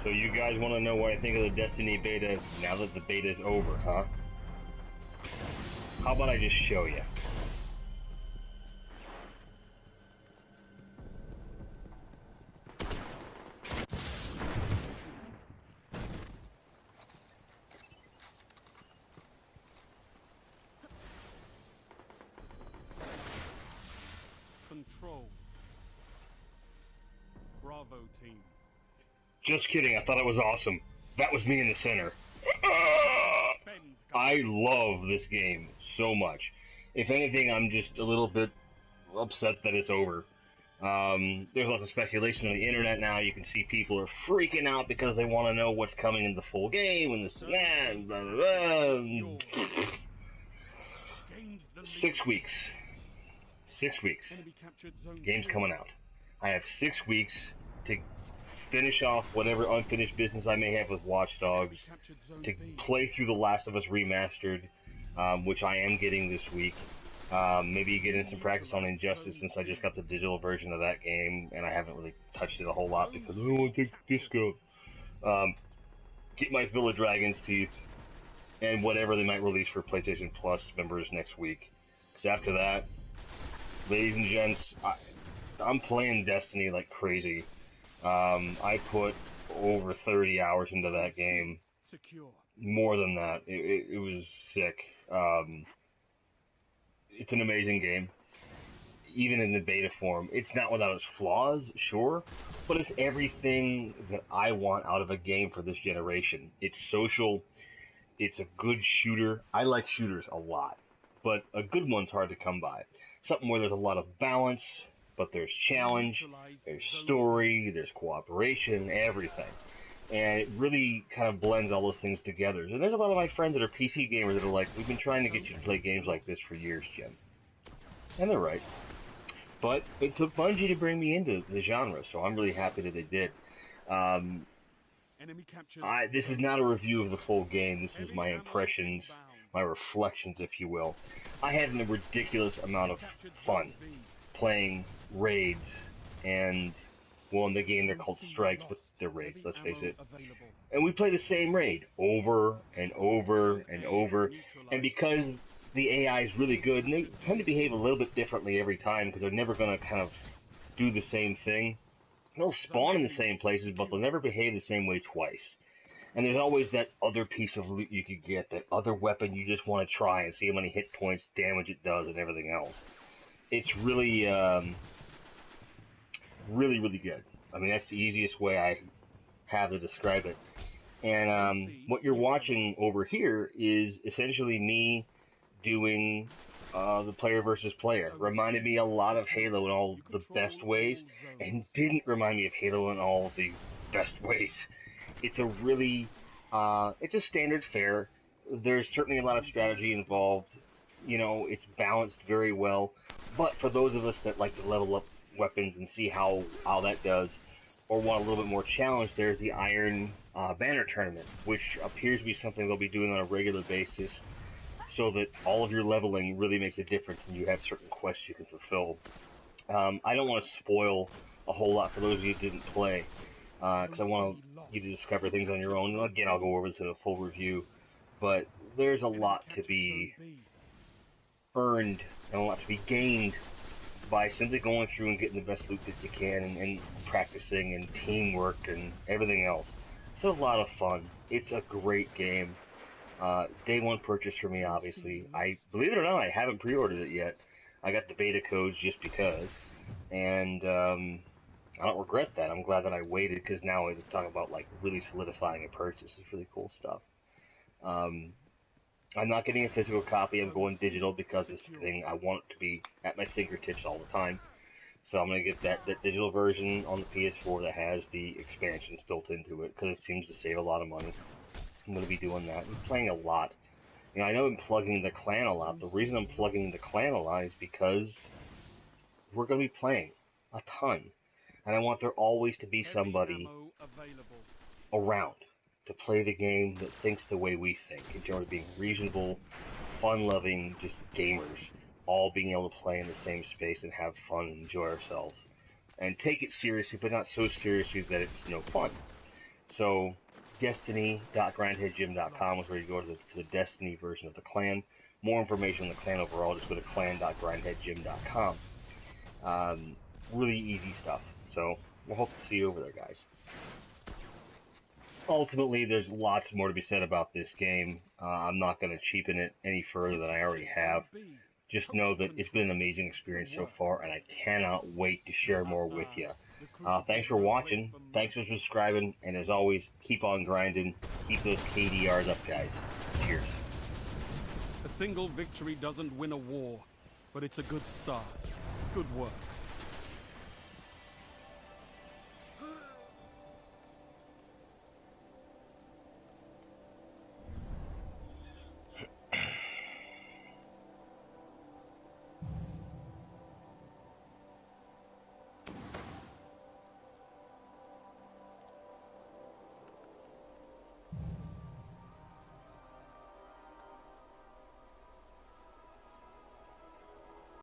So you guys want to know what I think of the Destiny beta now that the beta's over, huh? How about I just show you? Control. Bravo team. Just kidding, I thought it was awesome. That was me in the center. I love this game so much. If anything, I'm just a little bit upset that it's over. There's lots of speculation on the internet now. You can see people are freaking out because they want to know what's coming in the full game and this and that. Blah, blah, blah. 6 weeks. 6 weeks. Game's coming out. I have 6 weeks to finish off whatever unfinished business I may have with Watch Dogs, to play through The Last of Us Remastered, which I am getting this week. Maybe get in some practice on Injustice since I just got the digital version of that game and I haven't really touched it a whole lot because I don't want to take the discount. Get my Villa Dragon's Teeth and whatever they might release for PlayStation Plus members next week. Because after that, ladies and gents, I'm playing Destiny like crazy. I put over 30 hours into that game. More than that. It was sick. It's an amazing game. Even in the beta form. It's not without its flaws, sure, but it's everything that I want out of a game for this generation. It's social. It's a good shooter. I like shooters a lot, but a good one's hard to come by. Something where there's a lot of balance, but there's challenge, there's story, there's cooperation, everything. And it really kind of blends all those things together. And there's a lot of my friends that are PC gamers that are like, we've been trying to get you to play games like this for years, Jim. And they're right. But it took Bungie to bring me into the genre, so I'm really happy that they did. This is not a review of the full game. This is my impressions, my reflections, if you will. I had a ridiculous amount of fun playing raids and, well, in the game they're called strikes, but they're raids, let's face it. And we play the same raid over and over and over, and because the AI is really good, and they tend to behave a little bit differently every time because they're never going to kind of do the same thing. They'll spawn in the same places, but they'll never behave the same way twice. And there's always that other piece of loot you could get, that other weapon you just want to try and see how many hit points, damage it does, and everything else. It's really, really good. I mean, that's the easiest way I have to describe it. And what you're watching over here is essentially me doing the player versus player. Reminded me a lot of Halo in all the best ways, and didn't remind me of Halo in all the best ways. It's a really, it's a standard fare. There's certainly a lot of strategy involved. You know, it's balanced very well. But for those of us that like to level up weapons and see how that does, or want a little bit more challenge, there's the Iron Banner Tournament, which appears to be something they'll be doing on a regular basis, so that all of your leveling really makes a difference and you have certain quests you can fulfill. I don't want to spoil a whole lot for those of you who didn't play, because I want you to discover things on your own. Again, I'll go over this in a full review, but there's a lot to be earned and a lot to be gained by simply going through and getting the best loot that you can, and practicing and teamwork and everything else. It's a lot of fun. It's a great game. Day one purchase for me, obviously. Believe it or not, I haven't pre-ordered it yet. I got the beta codes just because, and I don't regret that. I'm glad that I waited, because now we're talking about like really solidifying a purchase. It's really cool stuff. I'm not getting a physical copy. I'm going digital because it's the thing I want it to be at my fingertips all the time. So I'm going to get that digital version on the PS4 that has the expansions built into it, because it seems to save a lot of money. I'm going to be doing that. I'm playing a lot. You know, I know I'm plugging the clan a lot. The reason I'm plugging the clan a lot is because we're going to be playing a ton. And I want there always to be somebody around to play the game that thinks the way we think, in terms of being reasonable, fun-loving, just gamers, all being able to play in the same space and have fun and enjoy ourselves. And take it seriously, but not so seriously that it's no fun. So destiny.grindheadgym.com is where you go to the Destiny version of the clan. More information on the clan overall, just go to clan.grindheadgym.com. Really easy stuff. So we'll hope to see you over there, guys. Ultimately, there's lots more to be said about this game. I'm not going to cheapen it any further than I already have. Just know that it's been an amazing experience so far, and I cannot wait to share more with you. Thanks for watching, thanks for subscribing, and as always, keep on grinding, keep those KDRs up, guys. Cheers. A single victory doesn't win a war, but it's a good start. Good work.